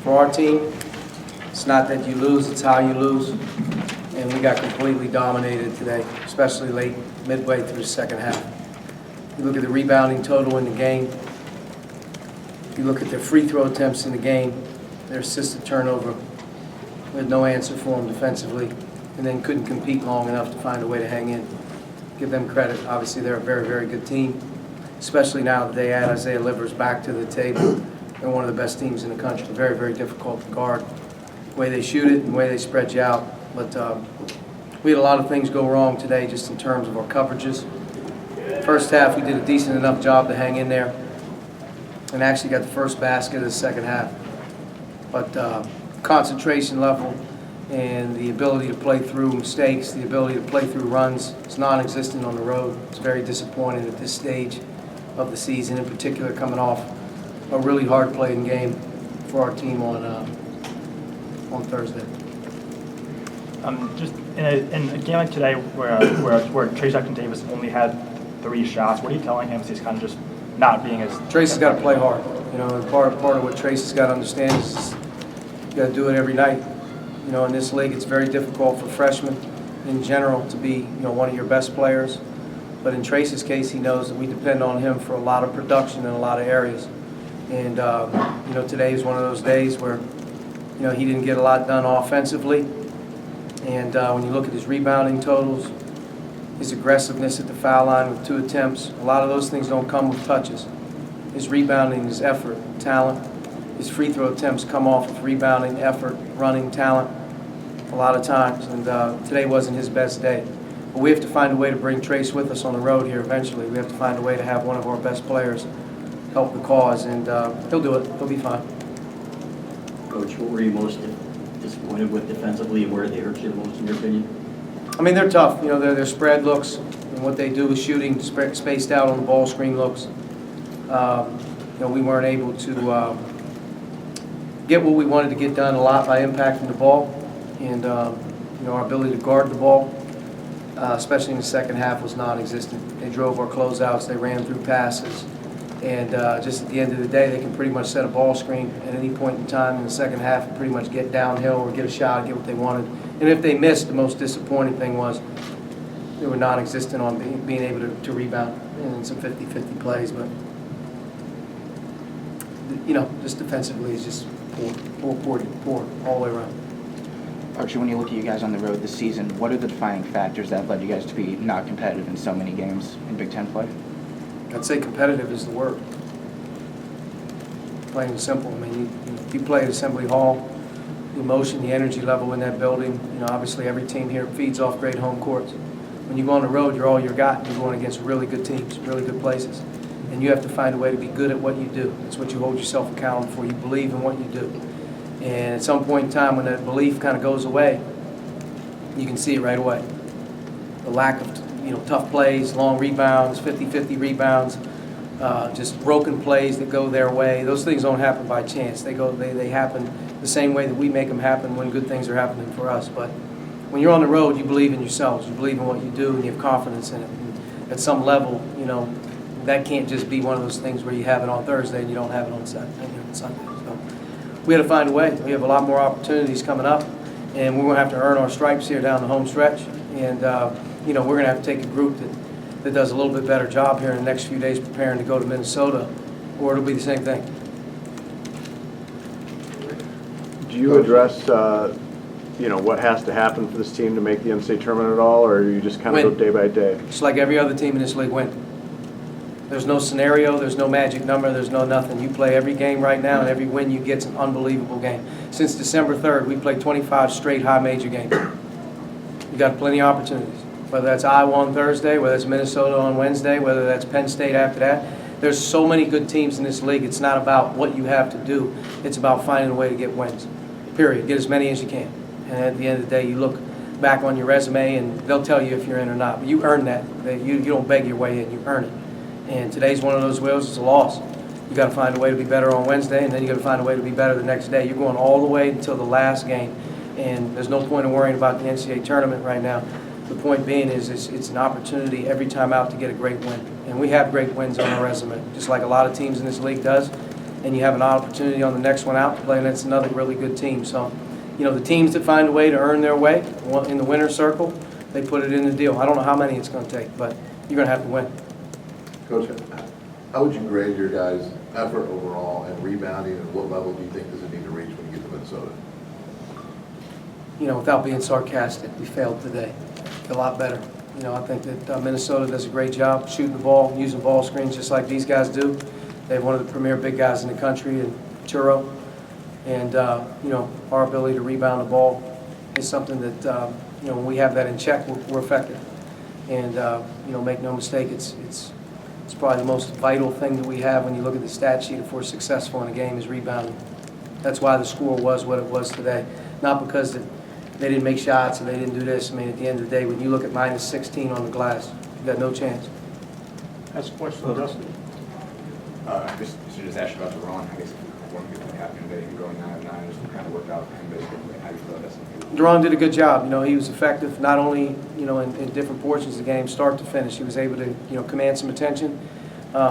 For our team, it's not that you lose, it's how you lose. And we got completely dominated today, especially late, midway through the second half. You look at the rebounding total in the game. You look at their free throw attempts in the game, their assisted turnover. We had no answer for them defensively, and then couldn't compete long enough to find a way to hang in. Give them credit. Obviously, they're a very, very good team, especially now that they add Isaiah Livers back to the table. They're one of the best teams in the country. Very, very difficult to guard. The way they shoot it and the way they spread you out. But we had a lot of things go wrong today just in terms of our coverages. First half, we did a decent enough job to hang in there and actually got the first basket of the second half. But concentration level and the ability to play through mistakes, the ability to play through runs, is non-existent on the road. It's very disappointing at this stage of the season, in particular coming off a really hard-playing game for our team on Thursday. Just in a game like today where Trace Davis only had 3 shots, what are you telling him as he's kind of just not being as... Trace has got to play hard. You know, and part of what Trace has got to understand is you got to do it every night. You know, in this league, it's very difficult for freshmen in general to be, one of your best players. But in Trace's case, he knows that we depend on him for a lot of production in a lot of areas. And, today is one of those days where, he didn't get a lot done offensively. And when you look at his rebounding totals, his aggressiveness at the foul line with 2 attempts, a lot of those things don't come with touches. His rebounding, his effort, talent. His free throw attempts come off of rebounding, effort, running, talent a lot of times. And today wasn't his best day. But we have to find a way to bring Trace with us on the road here eventually. We have to find a way to have one of our best players help the cause, and he'll do it. He'll be fine. Coach, what were you most disappointed with defensively, and where did they hurt you the most, in your opinion? I mean, they're tough. Their spread looks and what they do with shooting, spaced out on the ball screen looks. We weren't able to get what we wanted to get done a lot by impacting the ball, and our ability to guard the ball, especially in the second half, was non-existent. They drove our closeouts, they ran through passes, and just at the end of the day, they can pretty much set a ball screen at any point in time in the second half and pretty much get downhill or get a shot, get what they wanted. And if they missed, the most disappointing thing was they were non-existent on being able to rebound in some 50-50 plays. But just defensively, it's just poor all the way around. Archie, when you look at you guys on the road this season, what are the defining factors that have led you guys to be not competitive in so many games in Big Ten play? I'd say competitive is the word. Plain and simple. I mean, you play at Assembly Hall, the emotion, the energy level in that building. Obviously every team here feeds off great home courts. When you go on the road, you're all you got. You're going against really good teams, really good places. And you have to find a way to be good at what you do. That's what you hold yourself accountable for. You believe in what you do. And at some point in time, when that belief kind of goes away, you can see it right away. The lack of tough plays, long rebounds, 50-50 rebounds, just broken plays that go their way. Those things don't happen by chance. They happen the same way that we make them happen when good things are happening for us. But when you're on the road, you believe in yourselves. You believe in what you do, and you have confidence in it. And at some level, that can't just be one of those things where you have it on Thursday and you don't have it on Sunday. So we had to find a way. We have a lot more opportunities coming up, and we're going to have to earn our stripes here down the home stretch. And we're going to have to take a group that does a little bit better job here in the next few days preparing to go to Minnesota, or it'll be the same thing. Do you address, what has to happen for this team to make the NCAA tournament at all, or you just kind of go day by day? Just like every other team in this league, win. There's no scenario, there's no magic number, there's no nothing. You play every game right now, and every win you get's an unbelievable game. Since December 3rd, we played 25 straight high major games. You got plenty of opportunities. Whether that's Iowa on Thursday, whether it's Minnesota on Wednesday, whether that's Penn State after that. There's so many good teams in this league. It's not about what you have to do. It's about finding a way to get wins. Period. Get as many as you can. And at the end of the day, you look back on your resume, and they'll tell you if you're in or not. But you earn that. You don't beg your way in. You earn it. And today's one of those wheels. It's a loss. You got to find a way to be better on Wednesday, and then you got to find a way to be better the next day. You're going all the way until the last game. And there's no point in worrying about the NCAA tournament right now. The point being is it's an opportunity every time out to get a great win. And we have great wins on our resume, just like a lot of teams in this league does. and you have an opportunity on the next one out to play against another really good team. So, you know, the teams that find a way to earn their way in the winner's circle, they put it in the deal. I don't know how many it's going to take, but you're going to have to win. Coach, how would you grade your guys' effort overall and rebounding, and what level do you think does it need to reach when you get to Minnesota? You know, without being sarcastic, we failed today. A lot better. You know, I think that Minnesota does a great job shooting the ball, using ball screens just like these guys do. They have one of the premier big guys in the country, in Churro. And, you know, our ability to rebound the ball is something that, you know, when we have that in check, we're effective. And, you know, make no mistake, it's probably the most vital thing that we have when you look at the stat sheet if we're successful in a game is rebounding. That's why the score was what it was today. Not because they didn't make shots and they didn't do this. I mean, at the end of the day, when you look at minus 16 on the glass, you got no chance. That's a question, Justin. I just should just ask you about Duran. I guess one good thing happened today, you going 9-9, just kind of worked out for him basically. How you feel that's Duran did a good job. You know, he was effective not only, you know, in different portions of the game, start to finish. He was able to, you know, command some attention.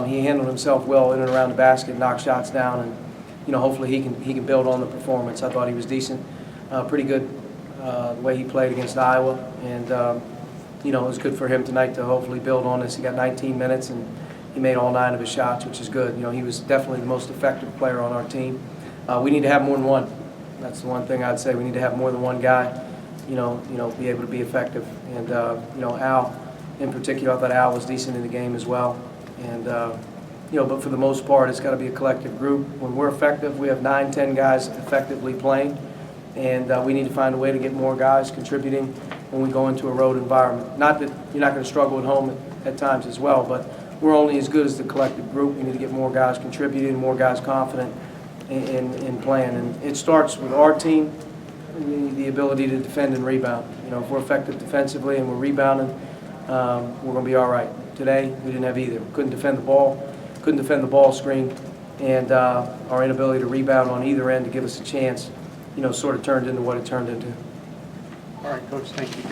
He handled himself well in and around the basket, knocked shots down, and, you know, hopefully he can build on the performance. I thought he was decent, pretty good the way he played against Iowa, and, you know, it was good for him tonight to hopefully build on this. He got 19 minutes, and he made all 9 of his shots, which is good. You know, he was definitely the most effective player on our team. We need to have more than one. That's the one thing I'd say. We need to have more than one guy, you know, be able to be effective. And, you know, Al, in particular, I thought Al was decent in the game as well. And, you know, but for the most part, it's got to be a collective group. When we're effective, we have 9, 10 guys effectively playing. And we need to find a way to get more guys contributing when we go into a road environment. Not that you're not going to struggle at home at times as well, but we're only as good as the collective group. We need to get more guys contributing, more guys confident in playing. And it starts with our team, the ability to defend and rebound. You know, if we're effective defensively and we're rebounding, we're going to be all right. Today, we didn't have either. Couldn't defend the ball screen, and our inability to rebound on either end to give us a chance, you know, sort of turned into what it turned into. All right, Coach, thank you.